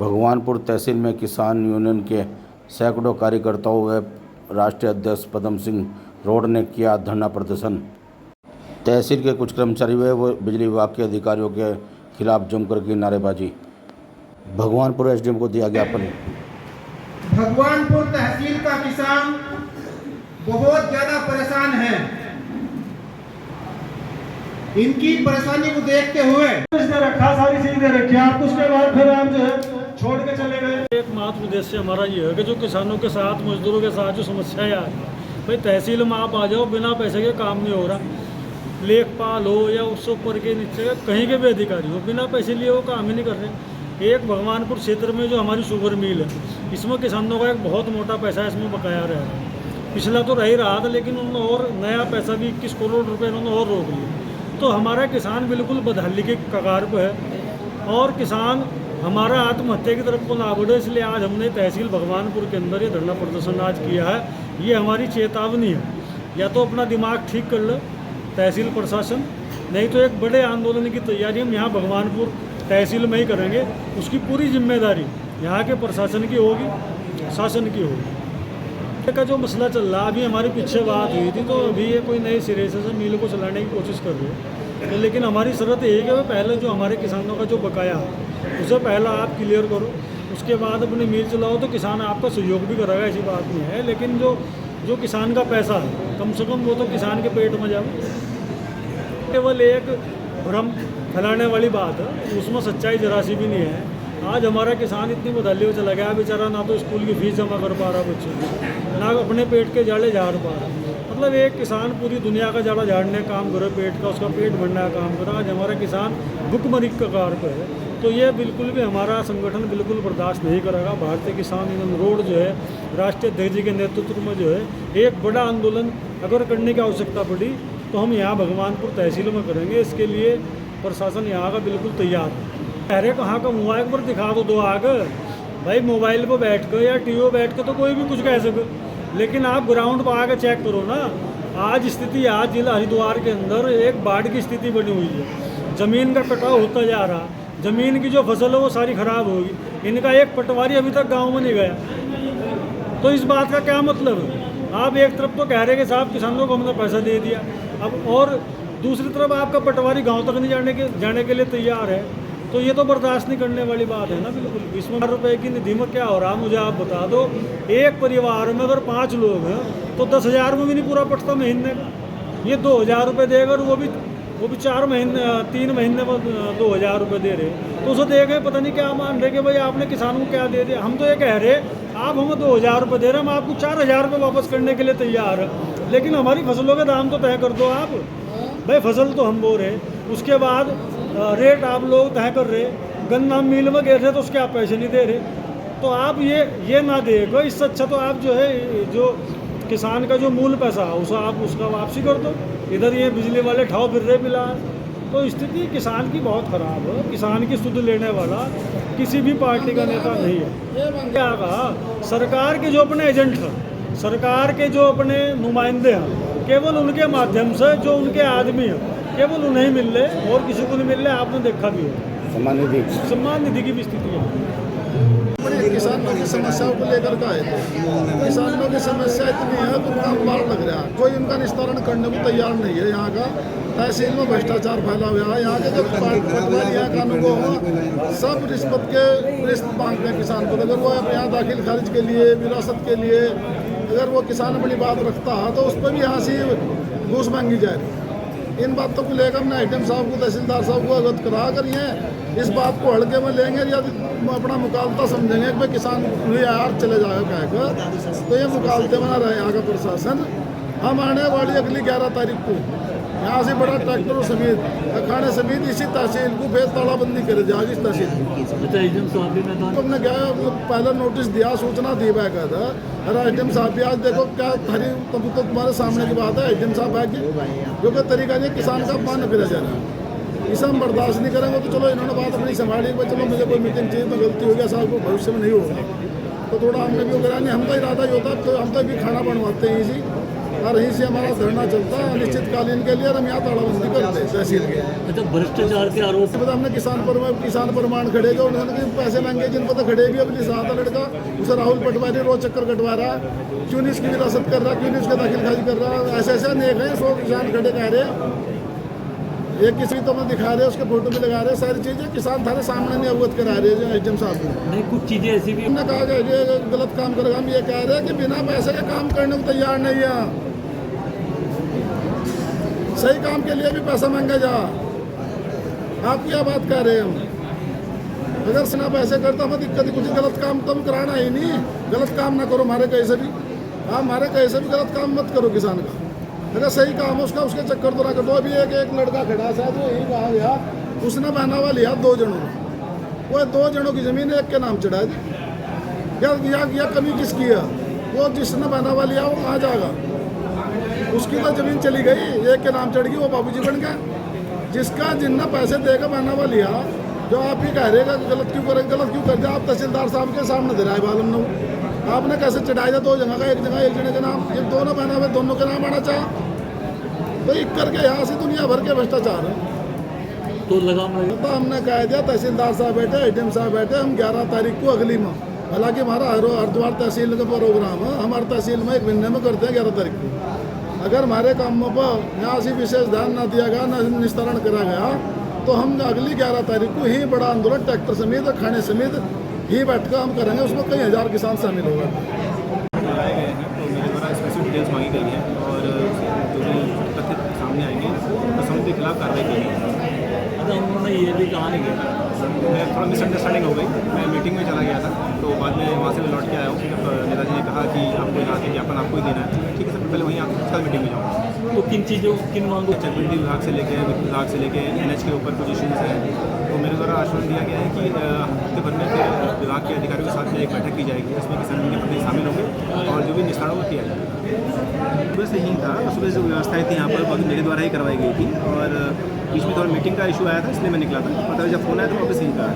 भगवानपुर तहसील में किसान यूनियन के सैकड़ों कार्यकर्ताओं व राष्ट्रीय अध्यक्ष पदम सिंह रोड ने किया धरना प्रदर्शन। तहसील के कुछ कर्मचारी व बिजली विभाग के अधिकारियों के खिलाफ जमकर की नारेबाजी। भगवानपुर एसडीएम को दिया ज्ञापन। भगवानपुर तहसील का किसान बहुत ज्यादा परेशान है। इनकी परेशानी को देखते हुए रखा सारी चीजें रखी आप, उसके बाद फिर हम जो है छोड़ के चले गए। एकमात्र उद्देश्य हमारा ये है कि जो किसानों के साथ, मजदूरों के साथ जो समस्याएं आ रही है, भाई तहसील में आप आ जाओ, बिना पैसे के काम नहीं हो रहा। लेखपाल हो या उससे ऊपर के नीचे कहीं के भी अधिकारी हो, बिना पैसे लिए वो काम ही नहीं कर रहे। एक भगवानपुर क्षेत्र में जो हमारी शुगर मिल है, इसमें किसानों का एक बहुत मोटा पैसा इसमें बकाया रहा है। पिछला तो रह ही रहा था, लेकिन उन्होंने और नया पैसा भी 21 करोड़ रुपए इन्होंने और रोक लिया। तो हमारा किसान बिल्कुल बदहाली के कगार पर है और किसान हमारा आत्महत्या की तरफ को ना बढ़े, इसलिए आज हमने तहसील भगवानपुर के अंदर ये धरना प्रदर्शन आज किया है। ये हमारी चेतावनी है, या तो अपना दिमाग ठीक कर लो तहसील प्रशासन, नहीं तो एक बड़े आंदोलन की तैयारी हम यहाँ भगवानपुर तहसील में ही करेंगे। उसकी पूरी जिम्मेदारी यहाँ के प्रशासन की होगी, शासन की होगी। का जो मसला चल रहा, अभी हमारी पीछे बात हुई थी, तो अभी ये कोई नए सिरे से मिल को चलाने की कोशिश कर रहे हैं। तो लेकिन हमारी शर्त ये है कि पहले जो हमारे किसानों का जो बकाया है उसे पहला आप क्लियर करो, उसके बाद अपनी मिल चलाओ, तो किसान आपका सहयोग भी करेगा, ऐसी बात नहीं है। लेकिन जो किसान का पैसा है, कम से कम वो तो किसान के पेट में जाए। केवल एक भ्रम फैलाने वाली बात है, उसमें सच्चाई जरा सी भी नहीं है। आज हमारा किसान इतनी बदहाली में चला गया बेचारा, ना तो स्कूल की फीस जमा कर पा रहा बच्चों की, ना अपने पेट के जाड़े झाड़ पा रहा। मतलब एक किसान पूरी दुनिया का जाड़ा झाड़ने का काम करे, पेट का उसका पेट भरने का काम करे। आज हमारा किसान भुखमरी का कार पर है, तो ये बिल्कुल भी हमारा संगठन बिल्कुल बर्दाश्त नहीं करेगा। भारतीय किसान यूनियन रोड जो है, राष्ट्रीय अध्यक्ष जी के नेतृत्व में जो है एक बड़ा आंदोलन अगर करने की आवश्यकता पड़ी तो हम यहाँ भगवानपुर तहसील में करेंगे। इसके लिए प्रशासन यहाँ का बिल्कुल तैयार है। अरे कहाँ का मोबाइल पर दिखा दो आग, भाई मोबाइल पर बैठ कर या टीवी पर बैठ कर तो कोई भी कुछ कह सके, लेकिन आप ग्राउंड पर आकर चेक करो ना। आज स्थिति, आज जिला हरिद्वार के अंदर एक बाढ़ की स्थिति बनी हुई है। ज़मीन का कटाव होता जा रहा, ज़मीन की जो फसल है वो सारी खराब होगी। इनका एक पटवारी अभी तक गांव में नहीं गया, तो इस बात का क्या मतलब है? आप एक तरफ तो कह रहे कि साहब किसानों को हमने पैसा दे दिया, अब और दूसरी तरफ आपका पटवारी गांव तक नहीं जाने के लिए तैयार है, तो ये तो बर्दाश्त नहीं करने वाली बात है ना। बिल्कुल 20 रुपए की निधि में क्या हो रहा मुझे आप बता दो। एक परिवार में अगर 5 लोग हैं तो 10,000 में भी नहीं पूरा पटता महीने का। ये 2,000 रुपये देकर वो भी 4 महीने 3 महीने में 2,000 रुपये दे रहे, तो उसे दे गए पता नहीं क्या मान रहे कि भाई आपने किसानों को क्या दे दिया। हम तो ये कह रहे आप हमें 2,000 रुपये दे रहे हैं, हम आपको 4,000 रुपये वापस करने के लिए तैयार है, लेकिन हमारी फसलों के दाम तो तय कर दो आप। भाई फसल तो हम बो रहे, उसके बाद रेट आप लोग तय कर रहे, गन्ना मिल में गए थे तो उसके आप पैसे नहीं दे रहे। तो आप ये ना देगा, इससे अच्छा तो आप जो है जो किसान का जो मूल पैसा है उसे आप उसका वापसी कर दो। इधर ये बिजली वाले ठाव फिर रहे मिला, तो स्थिति किसान की बहुत ख़राब है। किसान की सुध लेने वाला किसी भी पार्टी का नेता नहीं है। क्या कहा, सरकार के जो अपने एजेंट हैं, सरकार के जो अपने नुमाइंदे हैं, केवल उनके माध्यम से जो उनके आदमी हैं केवल उन्हें मिल रहे और किसी को नहीं मिल रहे। आपने देखा भी है सम्मान निधि की भी स्थिति है। किसानों की समस्याओं को लेकर के आए थे। किसानों की समस्या इतनी है तो उनका मार लग रहा है, कोई उनका निस्तारण करने को तैयार नहीं है। यहाँ का तहसील में भ्रष्टाचार फैला हुआ है। यहाँ के जो पटवारी यहाँ कानून सब रिश्वत मांगते हैं किसान को। अगर वो यहाँ दाखिल खारिज के लिए, विरासत के लिए अगर वो किसान अपनी बात रखता है तो उस पर भी यहाँ से घूस मांगी जाए। इन बातों को लेकर हमने आईटीएम साहब को, तहसीलदार साहब को अवगत करा कर ये इस बात को हल्के में लेंगे या अपना मुकालता समझेंगे कि भाई किसान यार चले जाएगा कहेगा, तो ये मुकालते में ना रहे यहाँ का प्रशासन। हम आने वाली अगली 11 तारीख को यहाँ से बड़ा ट्रैक्टर समेत अखाड़े समेत इसी तहसील को फिर तालाबंदी करे जाएगी। इस तहसील को हमने क्या पहले नोटिस दिया, सूचना दी हुआ था। अरे आईटीएम साहब भी आज देखो क्या हरी तो तुम्हारे सामने की बात है। आईटीएम साहब है क्योंकि तरीका ये किसान का अपमान करा जा रहा है, इसे हम बर्दाश्त नहीं करेंगे। तो चलो इन्होंने बात अपनी संभाली, चलो मुझे कोई मीटिंग चीज़ में गलती हो गया साहब को भविष्य में नहीं होगा, तो थोड़ा हमने भी करा नहीं। हम तो इरादा ही होता तो हम तो भी खाना बनवाते हैं इसी और यहीं से हमारा धरना चलता है अनिश्चितकालीन के लिए, और हम यहाँ तालाबंदी करते हैं तहसील के। अच्छा, भ्रष्टाचार के आरोप तो हमने किसान प्रमाण खड़े जो उन्होंने पैसे मांगे, जिन पर तो खड़े भी अपनी साथ लड़का उसे राहुल पटवारी रोज चक्कर कटवा रहा है, क्यों नहीं इसकी विरासत कर रहा, क्यों नहीं उसका दाखिल खारिज कर रहा। ऐसे ऐसे अनेक हैं, 100 किसान खड़े कह रहे, एक किसी तो में दिखा रहे, उसके फोटो भी लगा रहे, सारी चीजें किसान थारे सामने नहीं अवगत करा रहे जो एचएम साहब ने। नहीं, कुछ चीजें ऐसी भी हमने कहा कि ये गलत काम करेगा, हम ये कह रहे हैं कि बिना पैसे के काम करने को तैयार नहीं है, सही काम के लिए भी पैसा मांगा जा। आप क्या बात कर रहे हैं? अगर सिना पैसे करता हमें दिक्कत ही कुछ, गलत काम तो हम कराना ही नहीं, गलत काम ना करो हमारे कहीं से भी, आप हमारे कहीं से भी गलत काम मत करो किसान का। अगर सही काम है उसका, उसके चक्कर तो ना कर दो। अभी एक लड़का खड़ा था जो यही कहा गया, उसने बहनावा लिया 2 जनों ने, वो 2 जनों की जमीन एक के नाम चढ़ा दी, या कमी किसकी है? वो जिसने बहनावा लिया वो कहाँ जाएगा? उसकी तो जमीन चली गई, एक के नाम चढ़ गई, वो बाबूजी बन गया। जिसका जिनने पैसे देकर बहनावा लिया, जो आप ही कह रहे गलत क्यों करें, गलत क्यों कर दिया? आप तहसीलदार साहब के सामने दे रहा है बालम ने, आपने कैसे चढ़ाया था 2 जगह का, एक जगह एक जने के नाम, ये दोनों बहना हुए दोनों के नाम आना चाहे तो एक करके यहाँ से दुनिया भर के भ्रष्टाचार है। तो लगाम लगा। तो हमने कह दिया तहसीलदार साहब बैठे, एडीएम साहब बैठे, हम 11 तारीख को अगली माह, हालांकि हमारा हरिद्वार तहसील का प्रोग्राम है, हमारे तहसील में 1 महीने में करते हैं 11 तारीख को। अगर हमारे कामों पर यहाँ से विशेष ध्यान न दिया गया, न निस्तारण करा गया, तो हम अगली 11 तारीख को ही बड़ा आंदोलन ट्रैक्टर समेत खाने समेत ही बैठकर हम करेंगे, उसमें कई हज़ार किसान शामिल होगा। बुलाए गए हैं तो मेरे द्वारा स्पेसिफिक डिटेल्स मांगी गई हैं और जो भी तथ्य सामने आएंगे तो सभी के खिलाफ कार्रवाई की जाएगी। अच्छा, उन्होंने ये भी कहा नहीं कि मैं थोड़ा मिसअंडरस्टैंडिंग हो गई, मैं मीटिंग में चला गया था, तो बाद में वहाँ से मैं लौट के आया हूँ। नेताजी ने कहा कि आपको यहाँ से ज्ञापन आपको ही देना है, ठीक है सर, पहले वहीं आकर कल मीटिंग में जाऊँगा। तो किन मांगों चकबंदी विभाग से लेके वित्त विभाग से लेके NH के ऊपर कुछ इशूज़ हैं, तो मेरे द्वारा आश्वासन दिया गया है कि हफ्ते भर में फिर विभाग के अधिकारियों के साथ में एक बैठक की जाएगी, इसमें किसान के प्रतिनिधि शामिल होंगे और जो भी निस्तारण वो किया जाएगा। सुबह से ही था, सुबह जो व्यवस्थाएं थी यहाँ पर वो मेरे द्वारा ही करवाई गई थी, और बीच में थोड़ा मीटिंग का इशू आया था इसलिए मैं निकला था, पता जब फोन आया तो वापस ही कहा।